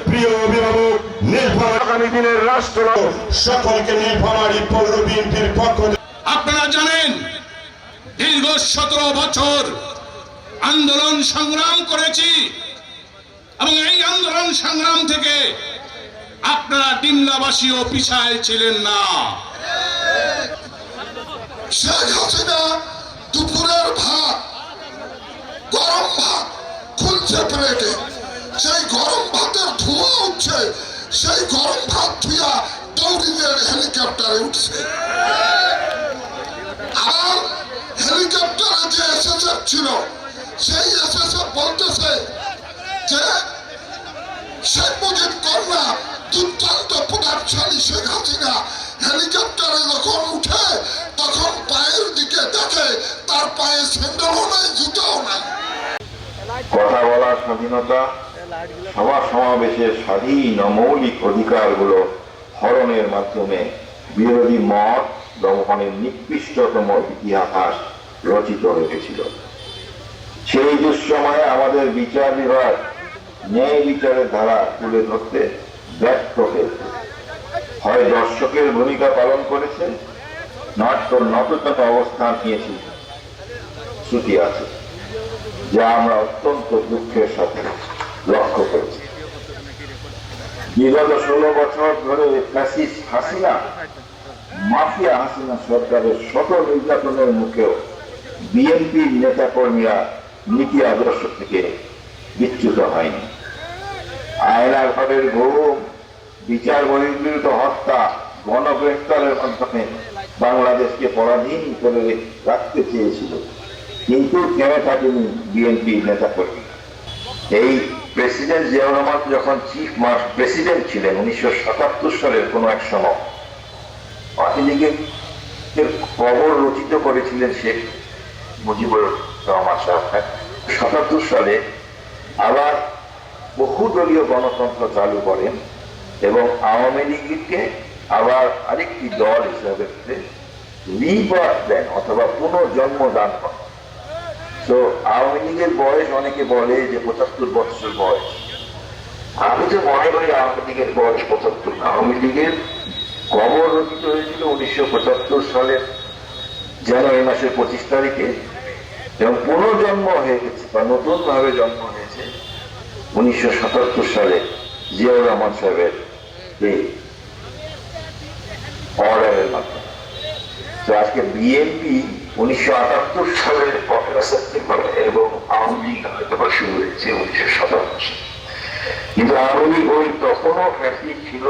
প্রিয় অভিভাবক, আগামী দিনের রাষ্ট্র সকলকে নীলফামারী পৌর বিএনপির পক্ষ। আপনারা জানেন দীর্ঘ 17 বছর আন্দোলন সংগ্রাম করেছি এবং এই আন্দোলন সংগ্রাম থেকে আপনারা ডিমলাবাসীও পিছায় ছিলেন না। শেখ হাসিনা দুপুরের ভাত, গরম ভাত খুলছে প্লেটে, সেই গরম ভাতের ধোঁয়া উঠছে, সেই গরম ভাত ধুইয়া দৌড়িদের হেলিকপ্টারে উঠছে। আর হেলিকপ্টারে যে এসএসএফ ছিল, সেই এসএসএফ বলতেছে যে শেখ মুজিব কন্যা দুর্দান্ত প্রভাবশালী শেখ হাসিনা হেলিকপ্টারে যখন উঠে তখন পায়ের দিকে দেখে তার পায়ে স্যান্ডেলও নাই, জুতাও নাই। কথা বলার স্বাধীনতা, সভা সমাবেশের স্বাধীন মৌলিক অধিকারগুলো হরণের মাধ্যমে বিরোধী মত দমনের নিকৃষ্টতম ইতিহাস রচিত হয়েছিল। সেই দুঃসময়ে আমাদের বিচার বিভাগ ন্যায় বিচারের ধারা তুলে ধরতে ব্যর্থ হয়েছে। হয় দর্শকের ভূমিকা পালন করেছে, নয়তো নততম অবস্থান নিয়েছে শ্রুতি আছে, যা আমরা অত্যন্ত দুঃখের সাথে লক্ষ্য করেছি। বিগত 16 বছর ধরে ফ্যাসিস্ট হাসিনা, মাফিয়া হাসিনা সরকারের শত নির্যাতনের মুখেও বিএনপির নেতাকর্মীরা নীতি আদর্শ থেকে বিচ্যুত হয়নি। আয়না ঘরের ঘুম, বিচার বহির্ভূত হত্যা, গণগ্রেফতারের মাধ্যমে বাংলাদেশকে পরাধীন করে রাখতে চেয়েছিল, কিন্তু কেন থাকেনি বিএনপি নেতাকর্মী। এই প্রেসিডেন্ট জিয়াউর রহমান যখন চিফ প্রেসিডেন্ট ছিলেন 1977 সালের কোন এক সময়, পার্টি লীগের কবর রচিত করেছিলেন শেখ মুজিবুর রহমান সাহেব। 77 সালে আবার বহুদলীয় গণতন্ত্র চালু করেন এবং আওয়ামী লীগকে আবার আরেকটি দল হিসাবে রিবার্থ দেন অথবা পুনর্জন্ম দান করেন। তো আওয়ামী লীগের বয়স অনেকে বলে যে 75 বছর বয়স। আমি তো মনে করি আওয়ামী লীগের বয়স 75। আওয়ামী লীগের কবর রচিত হয়েছিল 1975 সালের জানুয়ারি মাসের 25 তারিখে এবং পুনর্জন্ম হয়ে গেছে বা নতুন ভাবে জন্ম হয়েছে 1977 সালে জিয়াউর রহমান সাহেবের এই অর্ডারের মাধ্যমে। তো আজকে বিএনপি 1978 সালের 15 সেপ্টেম্বর এবং আওয়ামী লীগ হয়তো শুরু হয়েছে 1957। কিন্তু আওয়ামী লীগ ওই তখনও ফ্যাসিস্ট ছিল,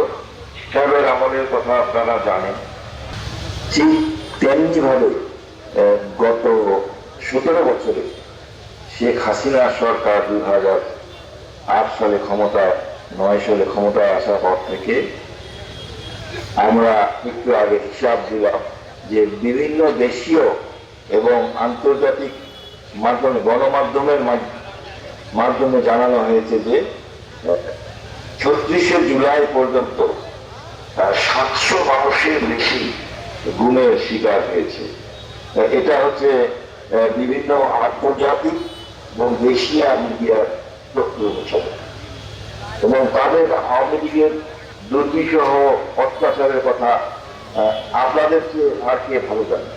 সাহেবের আমলের কথা আপনারা জানেন। ঠিক তেমনি ভাবে গত 17 বছরে শেখ হাসিনা সরকার 2008 সালে ক্ষমতায় 9 সালে ক্ষমতায় আসার পর থেকে আমরা একটু আগে হিসাব দিলাম যে বিভিন্ন দেশীয় এবং আন্তর্জাতিক মাধ্যমে গণমাধ্যমের মাধ্যমে জানানো হয়েছে যে 36শে জুলাই পর্যন্ত 700 মানুষের বেশি গুমের শিকার হয়েছে। এটা হচ্ছে বিভিন্ন আন্তর্জাতিক এবং দেশীয় মিডিয়ার তথ্য অনুসারে, এবং তাদের আওয়ামী লীগের দুর্বিষহ অত্যাচারের কথা আপনাদেরকে আর কে ভালো জানে।